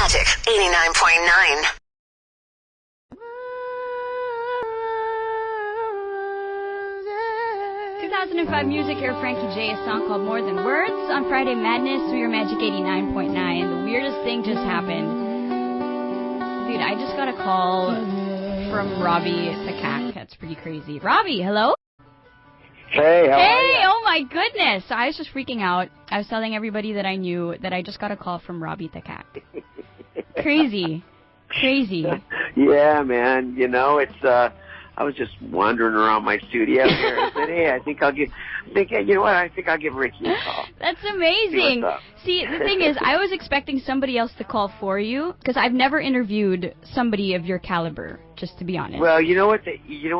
Magic 89.9. 2005 music here, Frankie J, a song called More Than Words on Friday Madness through your Magic 89.9. The weirdest thing just happened. Dude, I just got a call from Robby Takac. That's pretty crazy. Robby, hello? Hey, how are you? Hey, oh my goodness. I was just freaking out. I was telling everybody that I knew that I just got a call from Robby Takac. Crazy. Crazy. Yeah, man. You know, it's, I was just wandering around my studio here. I said, hey, I think I'll give Ricky a call. That's amazing. See, the thing is, I was expecting somebody else to call for you, because I've never interviewed somebody of your caliber, just to be honest. Well, you know what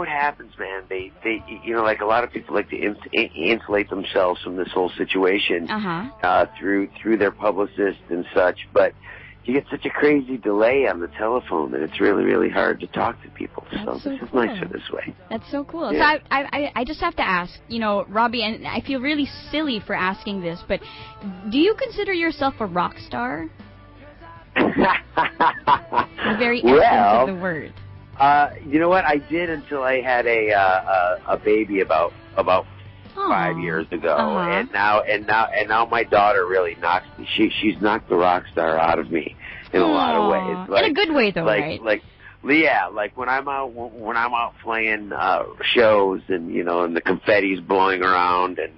happens, man? They like a lot of people like to insulate themselves from this whole situation through their publicist and such, but you get such a crazy delay on the telephone that it's really, really hard to talk to people. So this is nicer this way. That's so cool. Yeah. So I just have to ask, you know, Robby, and I feel really silly for asking this, but do you consider yourself a rock star? The very essence of the word. You know what? I did until I had a baby about 5 years ago, and now my daughter really knocks me. She's knocked the rock star out of me in a lot of ways. Like, in a good way, though, right? Like when I'm out playing shows, and and the confetti's blowing around, and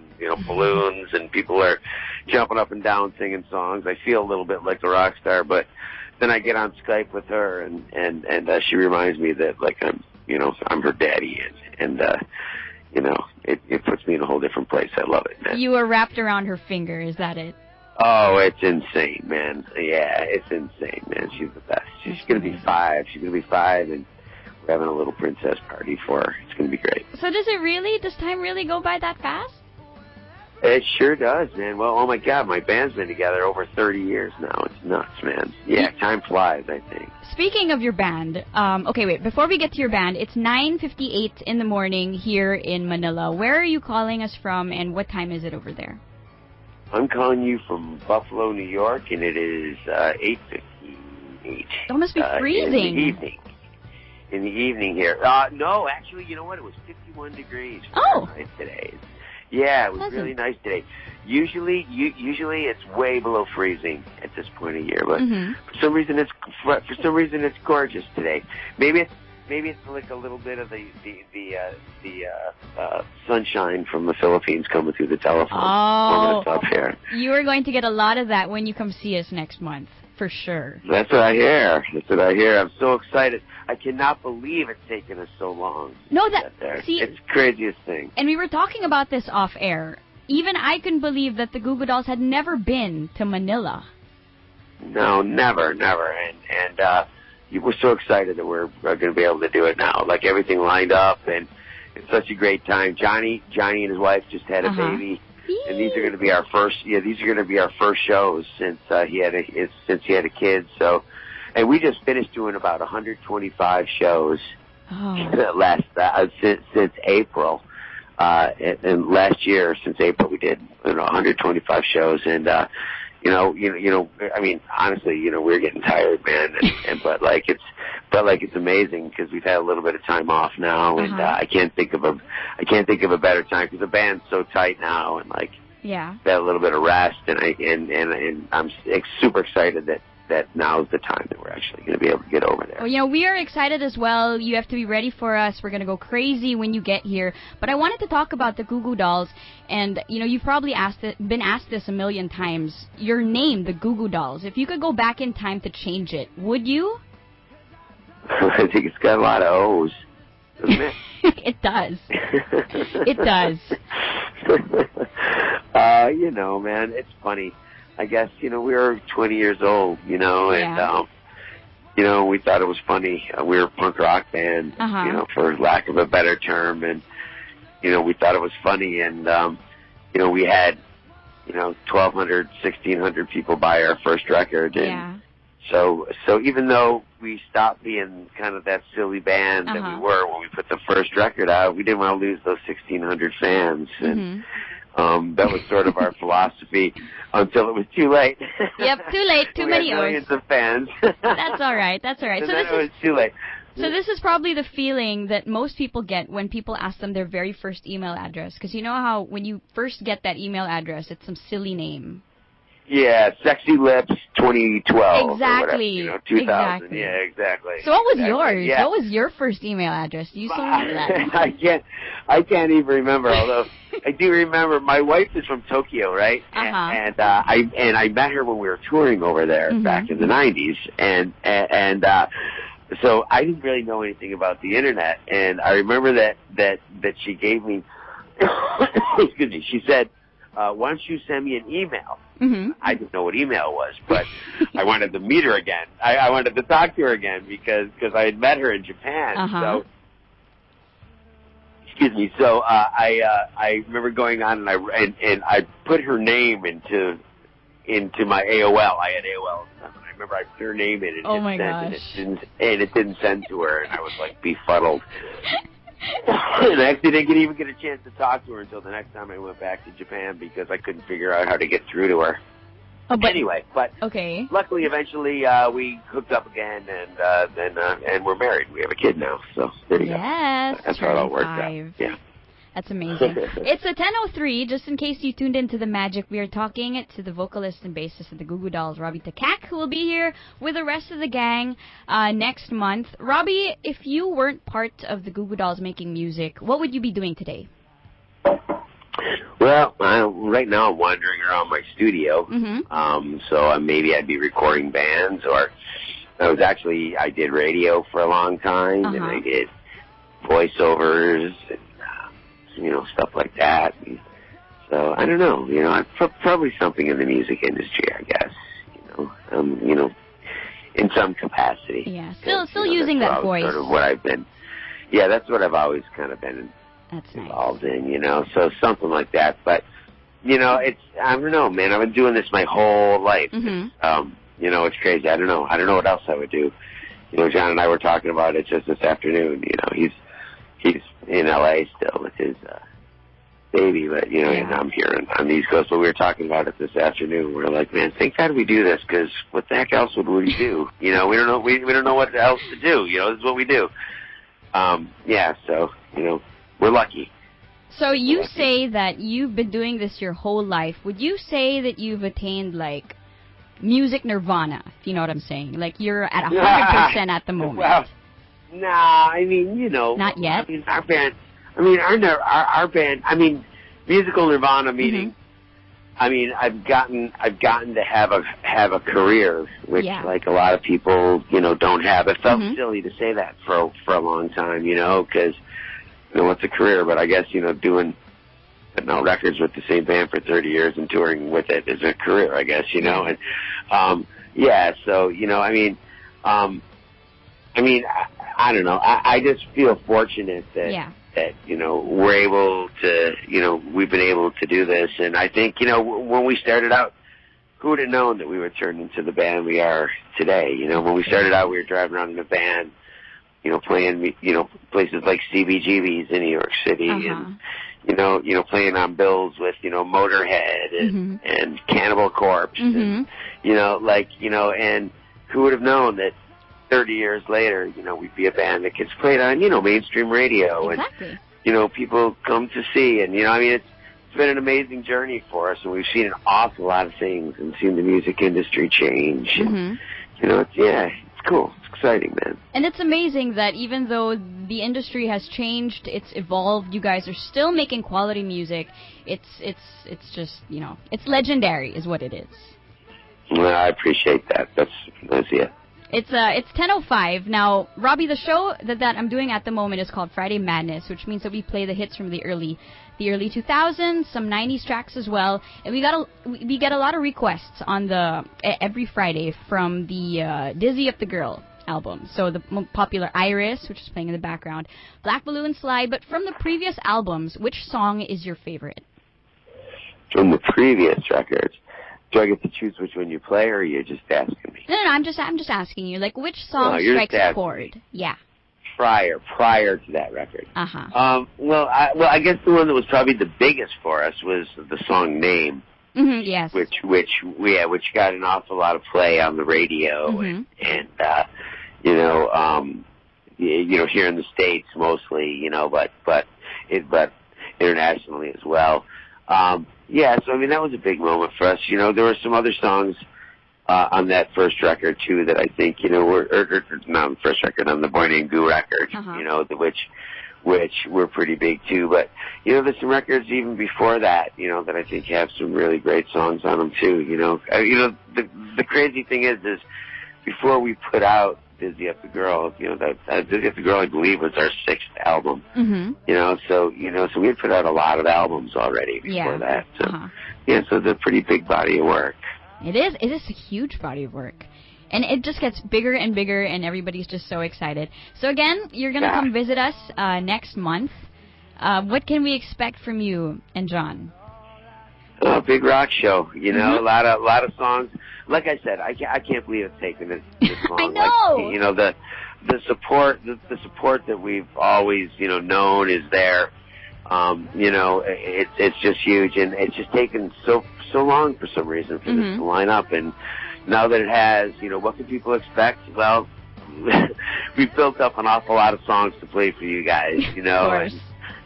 balloons, and people are jumping up and down singing songs. I feel a little bit like a rock star, but then I get on Skype with her, and she reminds me that I'm her daddy, and it puts me in a whole different place. I love it, man. You were wrapped around her finger, is that it? Oh, it's insane, man. Yeah, it's insane, man. She's the best. She's going to be 5. She's going to be 5, and we're having a little princess party for her. It's going to be great. So does time really go by that fast? It sure does, man. Well, oh my God, my band's been together over 30 years now. It's nuts, man. Yeah, time flies, I think. Speaking of your band, okay, wait, before we get to your band, it's 9:58 in the morning here in Manila. Where are you calling us from, and what time is it over there? I'm calling you from Buffalo, New York, and it is 8:58. It must be freezing. In the evening here. No, actually, you know what? It was 51 degrees today. Yeah, it was really nice today. Usually it's way below freezing at this point of year, but for some reason it's gorgeous today. Maybe it's like a little bit of the sunshine from the Philippines coming through the telephone. Oh, up here. You are going to get a lot of that when you come see us next month, for sure. That's what I hear. I'm so excited. I cannot believe it's taken us so long. No, see, it's the craziest thing. And we were talking about this off air. Even I couldn't believe that the Goo Goo Dolls had never been to Manila. No, never. And we're so excited that we're going to be able to do it now. Like, everything lined up, and it's such a great time. Johnny and his wife just had a baby. And these are going to be our first. Yeah, these are going to be our first shows since he had a kid. So, and we just finished doing about 125 shows since April. And last year, since April, we did 125 shows. And I mean, honestly, we're getting tired, man. But it's amazing because we've had a little bit of time off now, and I can't think of a better time because the band's so tight now, and had a little bit of rest, and I'm super excited that now's the time that we're actually going to be able to get over there. Well, we are excited as well. You have to be ready for us. We're going to go crazy when you get here. But I wanted to talk about the Goo Goo Dolls, and you've probably been asked this a million times. Your name, the Goo Goo Dolls. If you could go back in time to change it, would you? I think it's got a lot of O's, doesn't it? It does. It does. Man, it's funny. I guess, we were 20 years old, and, we thought it was funny. We were a punk rock band, for lack of a better term, and, we thought it was funny, and, we had, 1,200, 1,600 people buy our first record, and so even though we stopped being kind of that silly band that we were when we put the first record out, we didn't want to lose those 1,600 fans, and That was sort of our philosophy until it was too late. Yep, too late, too many had millions of fans. That's all right. That's all right. And then it was too late. So this is probably the feeling that most people get when people ask them their very first email address. Because you know how when you first get that email address, it's some silly name. Yeah, Sexy Lips 2012. Exactly. Or whatever, 2000. Exactly. Yeah, exactly. So what was exactly. yours? Yeah. What was your first email address? Do you still remember that? I can't even remember. Although I do remember, my wife is from Tokyo, right? And I met her when we were touring over there back in the 90s, and so I didn't really know anything about the internet, and I remember that she gave me, excuse me, she said, why don't you send me an email? I didn't know what email was, but I wanted to meet her again. I wanted to talk to her again because I had met her in Japan. So, excuse me. So I remember going on and I put her name into my AOL. I had AOL. I remember I put her name in and it didn't send to her, and I was like befuddled. And I actually didn't even get a chance to talk to her until the next time I went back to Japan because I couldn't figure out how to get through to her. Anyway, luckily, eventually, we hooked up again, and we're married. We have a kid now, so there you go. That's how it all worked out. Yeah. That's amazing. It's a 10:03. Just in case you tuned into the magic, we are talking to the vocalist and bassist of the Goo Goo Dolls, Robby Takac, who will be here with the rest of the gang next month. Robby, if you weren't part of the Goo Goo Dolls making music, what would you be doing today? Well, right now I'm wandering around my studio, so maybe I'd be recording bands, or I did radio for a long time, and I did voiceovers and stuff like that. And so I don't know, probably something in the music industry, I guess, in some capacity. Yeah, still using that voice. Sort of what I've been. Yeah, that's what I've always kind of been involved in, so something like that. But I don't know, man. I've been doing this my whole life. It's crazy. I don't know what else I would do. John and I were talking about it just this afternoon. He's in LA still with his baby, but and I'm here on the East Coast. But we were talking about it this afternoon. We were like, man, thank God we do this, because what the heck else would we do? We don't know. We don't know what else to do. This is what we do. So we're lucky. So you say that you've been doing this your whole life. Would you say that you've attained like music nirvana? If you know what I'm saying, like you're at 100% at the moment. Well, nah, I mean, not yet. I mean, our band. I mean, our band. I mean, musical nirvana meaning. I mean, I've gotten to have a career, which like a lot of people, don't have. It felt silly to say that for a long time, because what's a career? But I guess doing records with the same band for 30 years and touring with it is a career, I guess, and so I don't know. I just feel fortunate that we're able to, we've been able to do this. And I think, when we started out, who would have known that we would turn into the band we are today? When we started out, we were driving around in a van, playing, places like CBGB's in New York City and, playing on bills with, Motorhead and Cannibal Corpse and, and who would have known that 30 years later, we'd be a band that gets played on, mainstream radio and, people come to see. And, it's been an amazing journey for us, and we've seen an awful lot of things and seen the music industry change. And, it's cool. It's exciting, man. And it's amazing that even though the industry has changed, it's evolved, you guys are still making quality music. It's just, it's legendary is what it is. Well, I appreciate that. That's it. It's 10:05 now. Robby, the show that I'm doing at the moment is called Friday Madness, which means that we play the hits from the early 2000s, some 90s tracks as well, and we get a lot of requests on every Friday from the Dizzy Up the Girl album. So the popular Iris, which is playing in the background, Black Balloon Slide. But from the previous albums, which song is your favorite? From the previous records. Do I get to choose which one you play, or are you just asking me? No, I'm just asking you. Like, which song strikes a chord? Yeah. prior to that record. Well, I guess the one that was probably the biggest for us was the song Name. Yes. Which got an awful lot of play on the radio and here in the States mostly, but internationally as well. So I mean that was a big moment for us. There were some other songs on that first record too that I think were not on the first record, on the Boy Named Goo record, which were pretty big too. But there's some records even before that, that I think have some really great songs on them too. The crazy thing is before we put out Dizzy Up the Girl, that Dizzy Up the Girl I believe was our 6th album. So we had put out a lot of albums already before that. So so it's a pretty big body of work. It is a huge body of work. And it just gets bigger and bigger, and everybody's just so excited. So again, you're going to come visit us next month. What can we expect from you and John? A big rock show, a lot of songs. Like I said, I can't believe it's taken this long. I know. Like, the support that we've always known is there. It's just huge, and it's just taken so long for some reason for this to line up. And now that it has, what can people expect? Well, we've built up an awful lot of songs to play for you guys, Of course.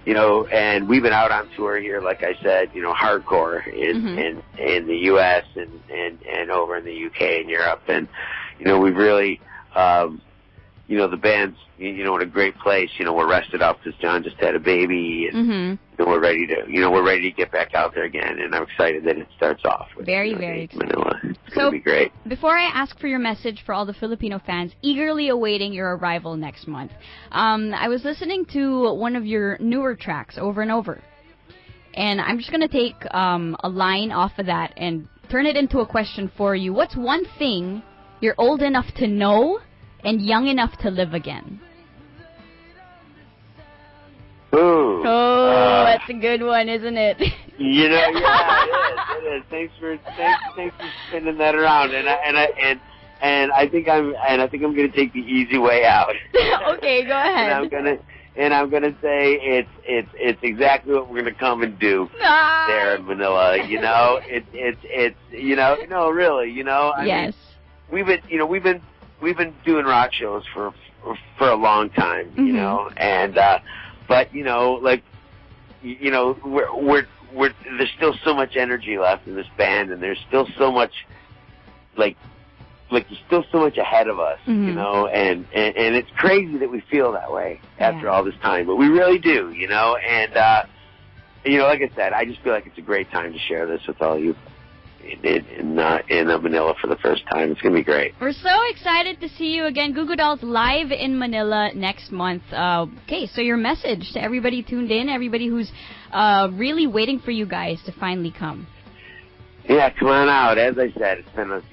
And we've been out on tour here, like I said, hardcore in the U.S. and over in the U.K. and Europe, and we've really, the band's in a great place. We're rested up because John just had a baby, and we're ready to get back out there again. And I'm excited that it starts off with very excited. Manila. It's gonna be great. Before I ask for your message for all the Filipino fans eagerly awaiting your arrival next month, I was listening to one of your newer tracks, Over and Over, and I'm just gonna take a line off of that and turn it into a question for you. What's one thing you're old enough to know and young enough to live again? Ooh. Oh, that's a good one, isn't it? It is. Thanks for spinning that around, and I think I'm going to take the easy way out. Okay, go ahead. And I'm gonna say it's exactly what we're gonna come and do there in Manila. Really. Yes. Mean, we've been doing rock shows for a long time, and but we're there's still so much energy left in this band, and there's still so much there's still so much ahead of us, and it's crazy that we feel that way after all this time, but we really do, and like I said, I just feel like it's a great time to share this with all you in Manila for the first time. It's going to be great. We're so excited to see you again. Goo Goo Dolls live in Manila next month. Okay, so your message to everybody tuned in, everybody who's really waiting for you guys to finally come. Yeah, come on out. As I said, it's been a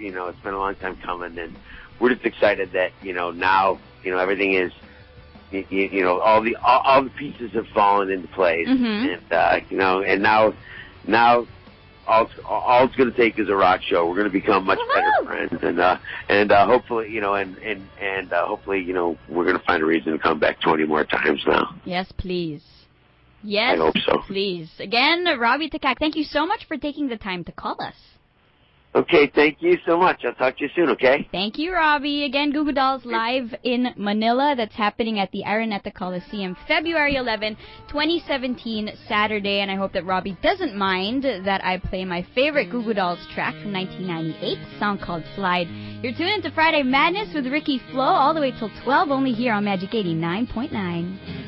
long time coming, and we're just excited that now everything is all the pieces have fallen into place, and and now all it's going to take is a rock show. We're going to become much better friends, and hopefully hopefully we're going to find a reason to come back 20 more times now. Yes, please. Yes, I hope so. Please. Again, Robby Takac, thank you so much for taking the time to call us. Okay, thank you so much. I'll talk to you soon, okay? Thank you, Robby. Again, Goo Goo Dolls live in Manila. That's happening at the Araneta Coliseum, February 11, 2017, Saturday. And I hope that Robby doesn't mind that I play my favorite Goo Goo Dolls track from 1998, a song called Slide. You're tuned into Friday Madness with RikiFlo all the way till 12, only here on Magic 89.9.